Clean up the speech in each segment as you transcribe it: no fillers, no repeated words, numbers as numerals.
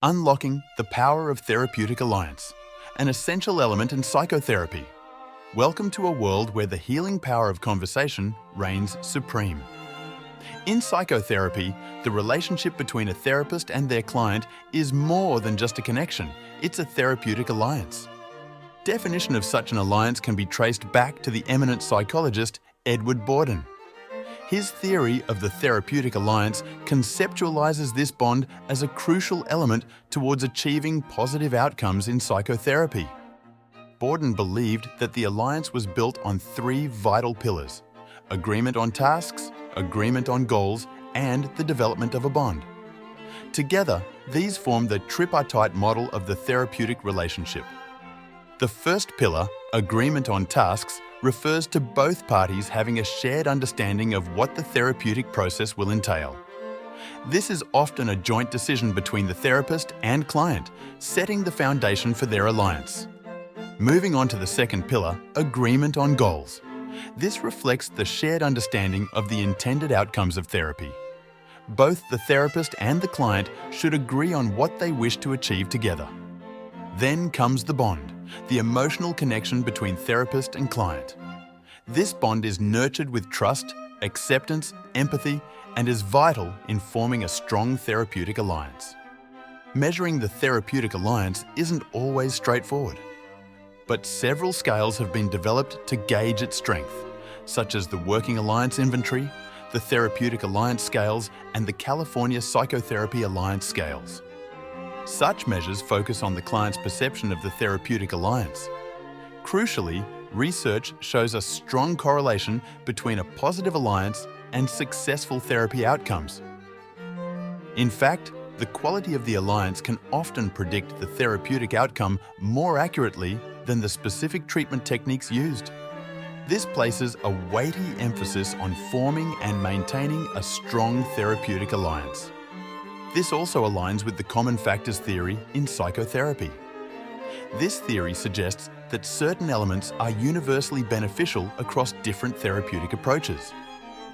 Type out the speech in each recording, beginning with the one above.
Unlocking the power of Therapeutic Alliance, an essential element in psychotherapy. Welcome to a world where the healing power of conversation reigns supreme. In psychotherapy, the relationship between a therapist and their client is more than just a connection, it's a therapeutic alliance. Definition of such an alliance can be traced back to the eminent psychologist Edward Borden. His theory of the therapeutic alliance conceptualizes this bond as a crucial element towards achieving positive outcomes in psychotherapy. Borden believed that the alliance was built on three vital pillars: agreement on tasks, agreement on goals, and the development of a bond. Together, these form the tripartite model of the therapeutic relationship. The first pillar, agreement on tasks, refers to both parties having a shared understanding of what the therapeutic process will entail. This is often a joint decision between the therapist and client, setting the foundation for their alliance. Moving on to the second pillar, agreement on goals. This reflects the shared understanding of the intended outcomes of therapy. Both the therapist and the client should agree on what they wish to achieve together. Then comes the bond, the emotional connection between therapist and client. This bond is nurtured with trust, acceptance, empathy, and is vital in forming a strong therapeutic alliance. Measuring the therapeutic alliance isn't always straightforward, but several scales have been developed to gauge its strength, such as the Working Alliance Inventory, the Therapeutic Alliance Scales, and the California Psychotherapy Alliance Scales. Such measures focus on the client's perception of the therapeutic alliance. Crucially, research shows a strong correlation between a positive alliance and successful therapy outcomes. In fact, the quality of the alliance can often predict the therapeutic outcome more accurately than the specific treatment techniques used. This places a weighty emphasis on forming and maintaining a strong therapeutic alliance. This also aligns with the common factors theory in psychotherapy. This theory suggests that certain elements are universally beneficial across different therapeutic approaches.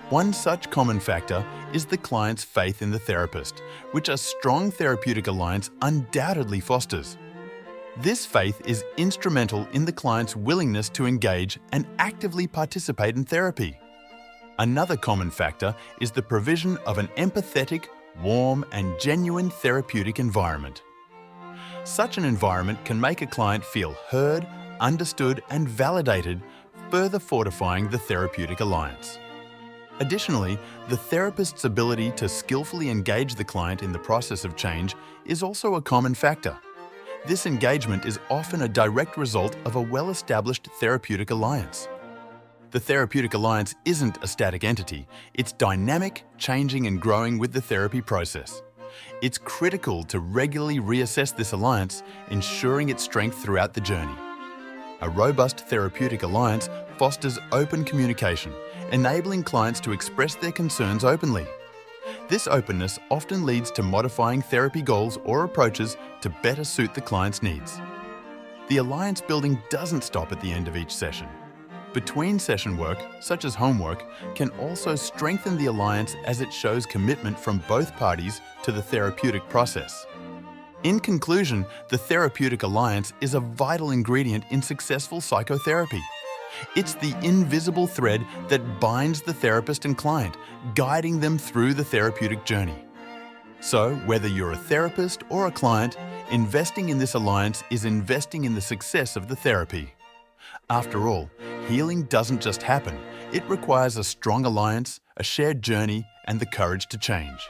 One such common factor is the client's faith in the therapist, which a strong therapeutic alliance undoubtedly fosters. This faith is instrumental in the client's willingness to engage and actively participate in therapy. Another common factor is the provision of an empathetic, warm, and genuine therapeutic environment. Such an environment can make a client feel heard, understood, and validated, further fortifying the therapeutic alliance. Additionally, the therapist's ability to skillfully engage the client in the process of change is also a common factor. This engagement is often a direct result of a well-established therapeutic alliance. The therapeutic alliance isn't a static entity, it's dynamic, changing and growing with the therapy process. It's critical to regularly reassess this alliance, ensuring its strength throughout the journey. A robust therapeutic alliance fosters open communication, enabling clients to express their concerns openly. This openness often leads to modifying therapy goals or approaches to better suit the client's needs. The alliance building doesn't stop at the end of each session. Between session work, such as homework, can also strengthen the alliance as it shows commitment from both parties to the therapeutic process. In conclusion, the therapeutic alliance is a vital ingredient in successful psychotherapy. It's the invisible thread that binds the therapist and client, guiding them through the therapeutic journey. So, whether you're a therapist or a client, investing in this alliance is investing in the success of the therapy. After all, healing doesn't just happen, it requires a strong alliance, a shared journey, and the courage to change.